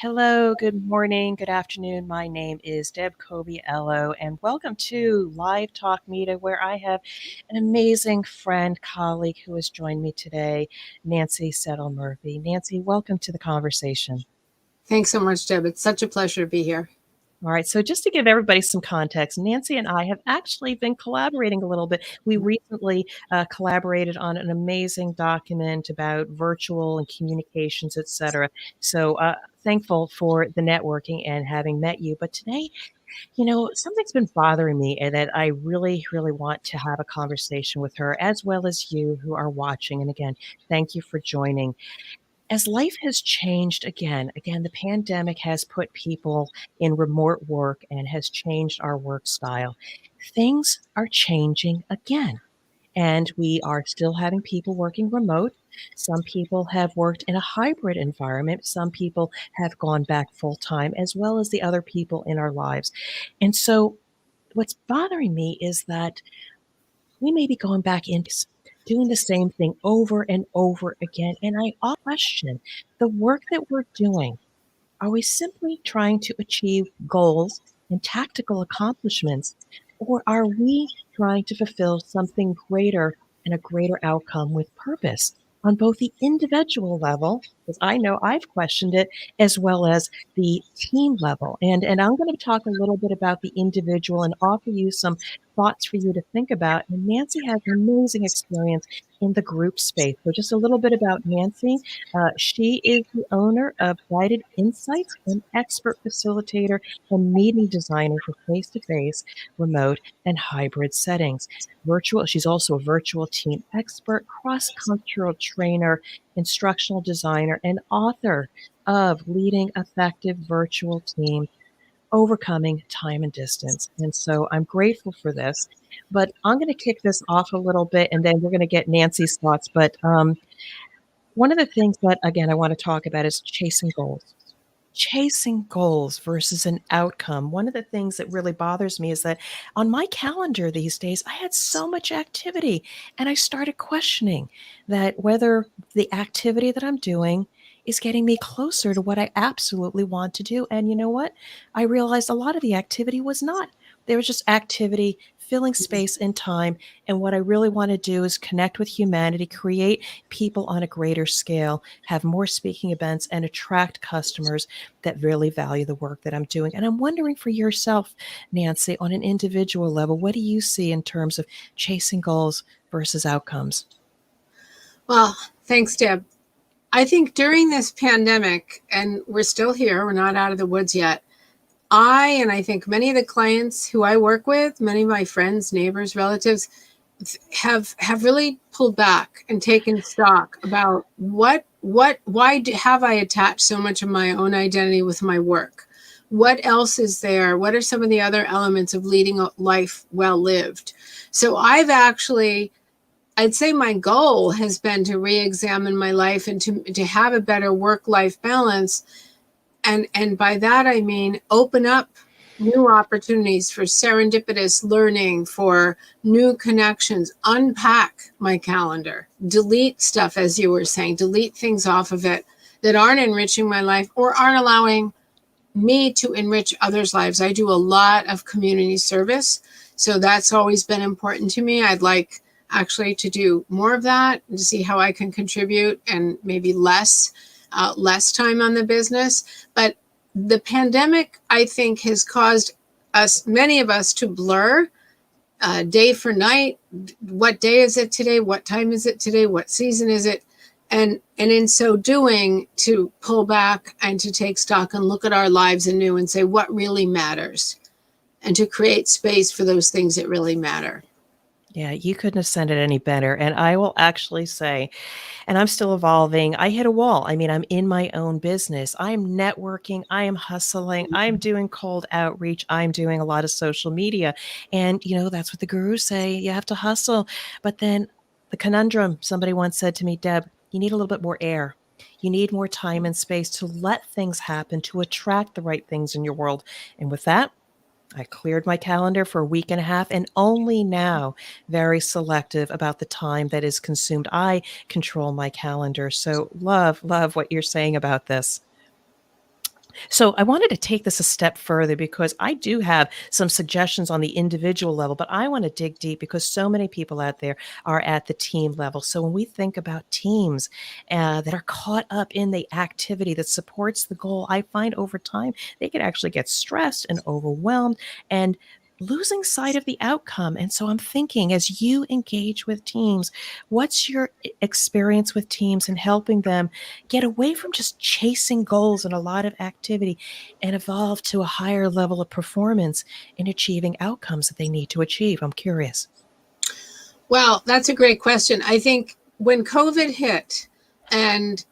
Hello, good morning, good afternoon. My name is Deb Coviello, and welcome to Live Talk Media, where I have an amazing friend, colleague who has joined me today, Nancy Settle Murphy. Nancy, welcome to the conversation. Thanks so much, Deb. It's such a pleasure to be here. All right, so just to give everybody some context, Nancy and I have actually been collaborating a little bit. We recently collaborated on an amazing document about virtual and communications, et cetera. So thankful for the networking and having met you. But today, something's been bothering me and that I really, really want to have a conversation with her, as well as you who are watching. And again, thank you for joining. As life has changed again, the pandemic has put people in remote work and has changed our work style. Things are changing again. And we are still having people working remote. Some people have worked in a hybrid environment. Some people have gone back full time, as well as the other people in our lives. And so, what's bothering me is that we may be going back into doing the same thing over and over again. And I often question the work that we're doing. Are we simply trying to achieve goals and tactical accomplishments, or are we trying to fulfill something greater and a greater outcome with purpose on both the individual level, because I know I've questioned it, as well as the team level? And I'm going to talk a little bit about the individual and offer you some thoughts for you to think about. And Nancy has an amazing experience in the group space. So just a little bit about Nancy. She is the owner of Guided Insights, an expert facilitator and meeting designer for face-to-face, remote, and hybrid settings. She's also a virtual team expert, cross-cultural trainer, instructional designer, and author of Leading Effective Virtual Teams, Overcoming Time and Distance. And so I'm grateful for this. But I'm going to kick this off a little bit, and then we're going to get Nancy's thoughts. But one of the things that, again, I want to talk about is chasing goals. Chasing goals versus an outcome. One of the things that really bothers me is that on my calendar these days, I had so much activity, and I started questioning that whether the activity that I'm doing is getting me closer to what I absolutely want to do. And you know what? I realized a lot of the activity was not. There was just activity filling space and time. And what I really want to do is connect with humanity, create people on a greater scale, have more speaking events, and attract customers that really value the work that I'm doing. And I'm wondering for yourself, Nancy, on an individual level, what do you see in terms of chasing goals versus outcomes? Well, thanks, Deb. I think during this pandemic, and we're still here, we're not out of the woods yet. I think many of the clients who I work with, many of my friends, neighbors, relatives, have really pulled back and taken stock about have I attached so much of my own identity with my work? What else is there? What are some of the other elements of leading a life well lived? So I'd say my goal has been to re-examine my life and to have a better work-life balance. And by that, I mean, open up new opportunities for serendipitous learning, for new connections, unpack my calendar, delete stuff, as you were saying, delete things off of it that aren't enriching my life or aren't allowing me to enrich others' lives. I do a lot of community service, so that's always been important to me. I'd like actually to do more of that and to see how I can contribute and maybe less time on the business. But the pandemic, I think, has caused many of us to blur day for night. What day is it today? What time is it today? What season is it? And in so doing, to pull back and to take stock and look at our lives anew and say what really matters, and to create space for those things that really matter. Yeah, you couldn't have said it any better. And I will actually say, and I'm still evolving, I hit a wall. I mean, I'm in my own business. I'm networking, I am hustling, I'm doing cold outreach, I'm doing a lot of social media. And, that's what the gurus say. You have to hustle. But then the conundrum, somebody once said to me, Deb, you need a little bit more air. You need more time and space to let things happen, to attract the right things in your world. And with that, I cleared my calendar for a week and a half and only now very selective about the time that is consumed. I control my calendar. So love what you're saying about this. So I wanted to take this a step further because I do have some suggestions on the individual level, but I want to dig deep because so many people out there are at the team level. So when we think about teams that are caught up in the activity that supports the goal, I find over time they could actually get stressed and overwhelmed and losing sight of the outcome. And so I'm thinking, as you engage with teams, what's your experience with teams and helping them get away from just chasing goals and a lot of activity and evolve to a higher level of performance in achieving outcomes that they need to achieve? I'm curious. Well, that's a great question. I think when COVID hit and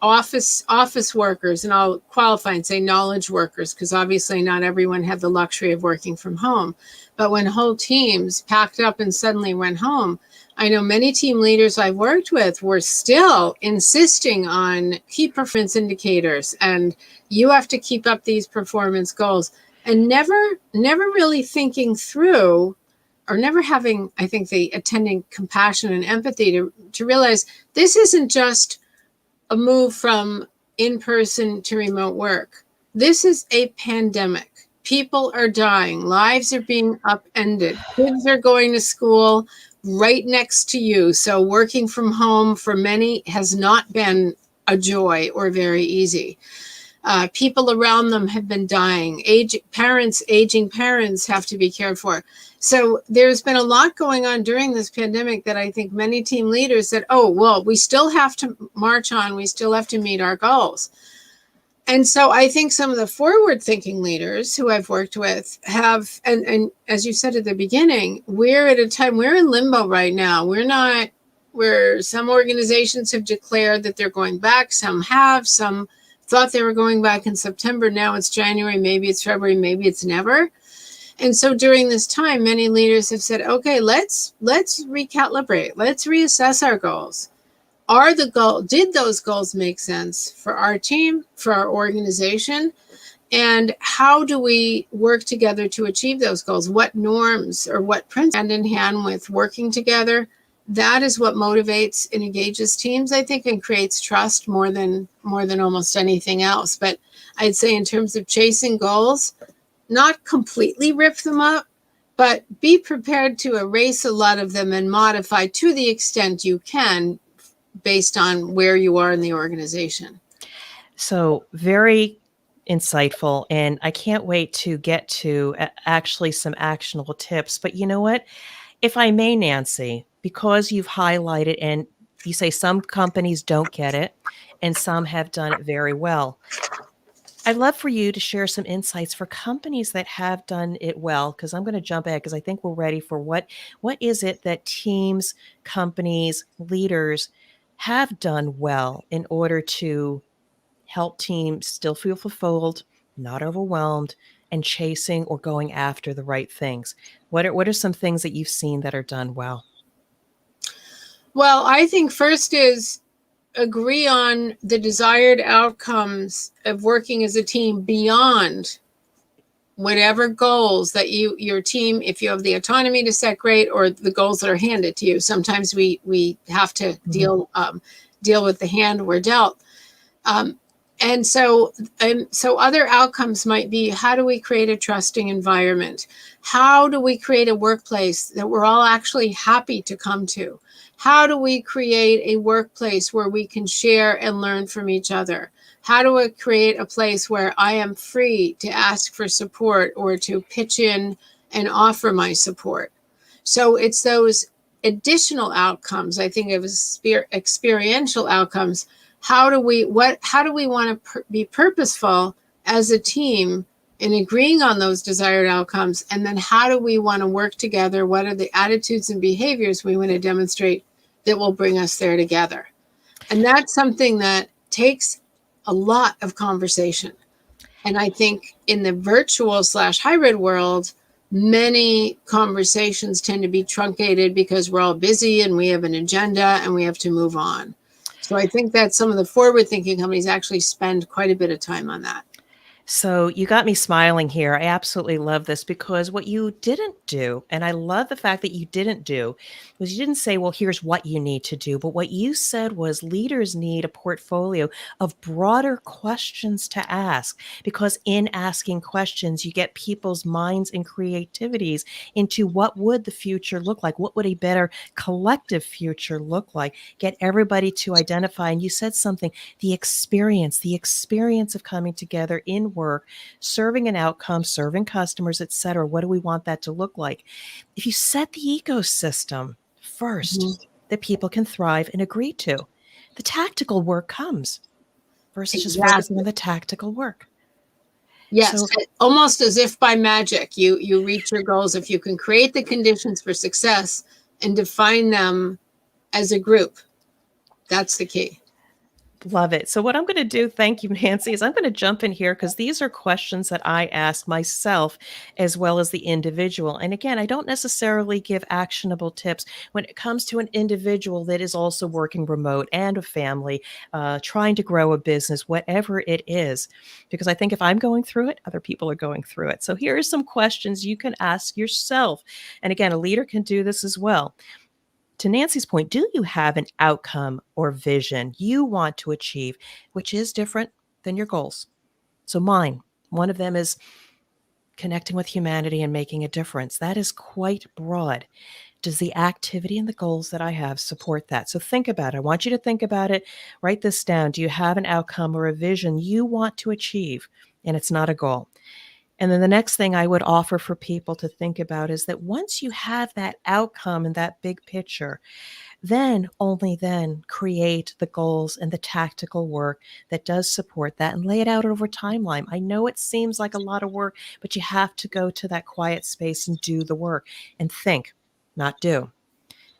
office workers, and I'll qualify and say knowledge workers, because obviously not everyone had the luxury of working from home. But when whole teams packed up and suddenly went home, I know many team leaders I've worked with were still insisting on key performance indicators, and you have to keep up these performance goals, and never really thinking through, or never having, I think, the attending compassion and empathy to realize this isn't just a move from in-person to remote work. This is a pandemic. People are dying. Lives are being upended. Kids are going to school right next to you. So working from home for many has not been a joy or very easy. People around them have been dying. Aging parents have to be cared for. So there's been a lot going on during this pandemic that I think many team leaders said, oh, well, we still have to march on. We still have to meet our goals. And so I think some of the forward-thinking leaders who I've worked with have, and as you said at the beginning, we're at a time, we're in limbo right now. We're not, where some organizations have declared that they're going back. Some have, some thought they were going back in September. Now it's January, maybe it's February, maybe it's never. And so during this time, many leaders have said, okay, let's recalibrate. Let's reassess our goals. Did those goals make sense for our team, for our organization? And how do we work together to achieve those goals? What norms or what principles hand in hand with working together? That is what motivates and engages teams, I think, and creates trust more than almost anything else. But I'd say in terms of chasing goals, not completely rip them up, but be prepared to erase a lot of them and modify to the extent you can based on where you are in the organization. So, very insightful. And I can't wait to get to actually some actionable tips. But you know what? If I may, Nancy, because you've highlighted and you say some companies don't get it and some have done it very well, I'd love for you to share some insights for companies that have done it well, because I'm going to jump ahead because I think we're ready for what is it that teams, companies, leaders have done well in order to help teams still feel fulfilled, not overwhelmed, and chasing or going after the right things. What are some things that you've seen that are done well? Well, I think first is agree on the desired outcomes of working as a team beyond whatever goals that your team, if you have the autonomy to set, great, or the goals that are handed to you. Sometimes we have to deal with the hand we're dealt. And so other outcomes might be, how do we create a trusting environment? How do we create a workplace that we're all actually happy to come to? How do we create a workplace where we can share and learn from each other? How do I create a place where I am free to ask for support or to pitch in and offer my support? So it's those additional outcomes, I think, of experiential outcomes. How do we want to be purposeful as a team in agreeing on those desired outcomes? And then how do we want to work together? What are the attitudes and behaviors we want to demonstrate that will bring us there together? And that's something that takes a lot of conversation. And I think in the virtual/hybrid world, many conversations tend to be truncated because we're all busy and we have an agenda and we have to move on. So I think that some of the forward-thinking companies actually spend quite a bit of time on that. So you got me smiling here. I absolutely love this because what you didn't do, and I love the fact that you didn't do, was you didn't say, well, here's what you need to do. But what you said was leaders need a portfolio of broader questions to ask because in asking questions, you get people's minds and creativities into what would the future look like? What would a better collective future look like? Get everybody to identify. And you said something, the experience of coming together in work, serving an outcome, serving customers, et cetera. What do we want that to look like? If you set the ecosystem first Mhm. that people can thrive and agree to, the tactical work comes versus just focusing on Exactly. the tactical work. Yes, So almost as if by magic, you reach your goals if you can create the conditions for success and define them as a group. That's the key. love it. So, what I'm going to do, thank you, Nancy, is I'm going to jump in here because these are questions that I ask myself as well as the individual. And again, I don't necessarily give actionable tips when it comes to an individual that is also working remote and a family, trying to grow a business, whatever it is. Because I think if I'm going through it, other people are going through it. So, here are some questions you can ask yourself. And again, a leader can do this as well. To Nancy's point, do you have an outcome or vision you want to achieve, which is different than your goals? So, mine, one of them is connecting with humanity and making a difference. That is quite broad. Does the activity and the goals that I have support that? So, think about it. I want you to think about it. Write this down. Do you have an outcome or a vision you want to achieve? And it's not a goal. And then the next thing I would offer for people to think about is that once you have that outcome and that big picture, then, only then, create the goals and the tactical work that does support that and lay it out over timeline. I know it seems like a lot of work, but you have to go to that quiet space and do the work and think, not do.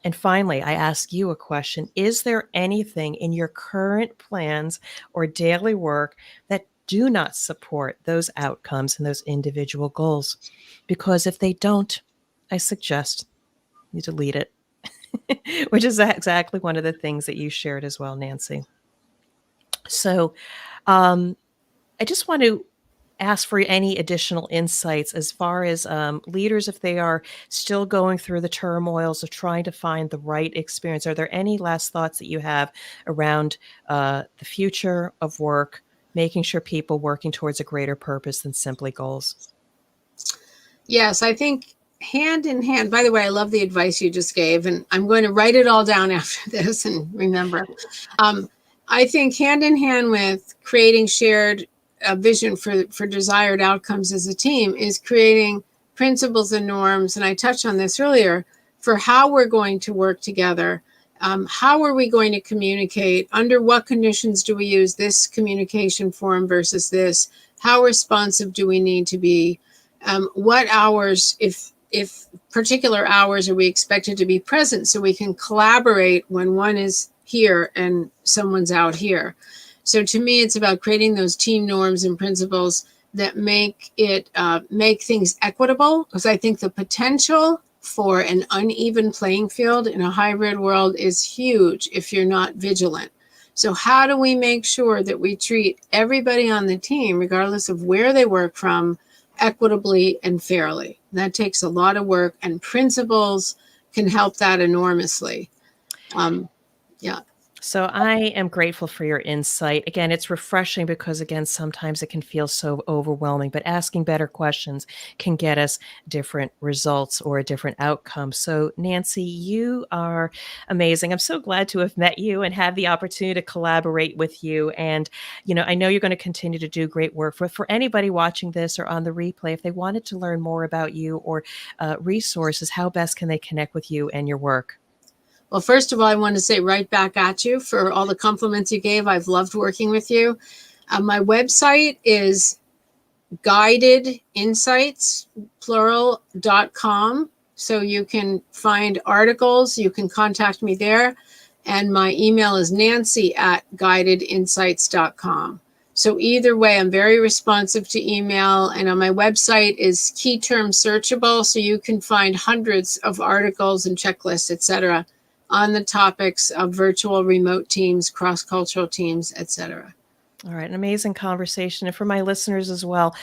And finally, I ask you a question. Is there anything in your current plans or daily work that do not support those outcomes and those individual goals? Because if they don't, I suggest you delete it. Which is exactly one of the things that you shared as well, Nancy. So, um, I just want to ask for any additional insights as far as leaders, if they are still going through the turmoils of trying to find the right experience. Are there any last thoughts that you have around the future of work, making sure people working towards a greater purpose than simply goals? Yes, I think hand in hand. By the way, I love the advice you just gave, and I'm going to write it all down after this and remember. Um, I think hand in hand with creating shared vision for desired outcomes as a team is creating principles and norms. And I touched on this earlier for how we're going to work together. How are we going to communicate? Under what conditions do we use this communication form versus this? How responsive do we need to be? What hours, if particular hours, are we expected to be present so we can collaborate when one is here and someone's out here? So to me, it's about creating those team norms and principles that make things equitable, because I think the potential for an uneven playing field in a hybrid world is huge if you're not vigilant. So how do we make sure that we treat everybody on the team, regardless of where they work from, equitably and fairly? That takes a lot of work, and principles can help that enormously. Yeah. So I am grateful for your insight. Again, it's refreshing because, again, sometimes it can feel so overwhelming, but asking better questions can get us different results or a different outcome. So, Nancy, you are amazing. I'm so glad to have met you and have the opportunity to collaborate with you. And, I know you're going to continue to do great work. For anybody watching this or on the replay, if they wanted to learn more about you or resources, how best can they connect with you and your work? Well, first of all, I want to say right back at you for all the compliments you gave. I've loved working with you. My website is guidedinsights, plural.com. So you can find articles, you can contact me there. And my email is nancy@guidedinsights.com. So either way, I'm very responsive to email. And on my website is key term searchable. So you can find hundreds of articles and checklists, etc., on the topics of virtual remote teams, cross-cultural teams, etc. All right, an amazing conversation. And for my listeners as well,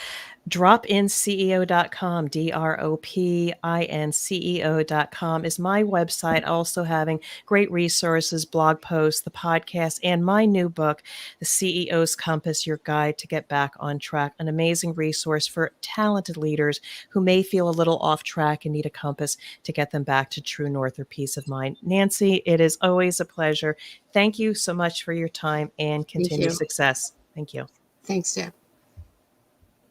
dropinceo.com, dropinceo.com is my website, also having great resources, blog posts, the podcast, and my new book, The CEO's Compass, Your Guide to Get Back on Track, an amazing resource for talented leaders who may feel a little off track and need a compass to get them back to true north or peace of mind. Nancy, it is always a pleasure. Thank you so much for your time and Thank continued you. success. Thank you. Thanks, Deb.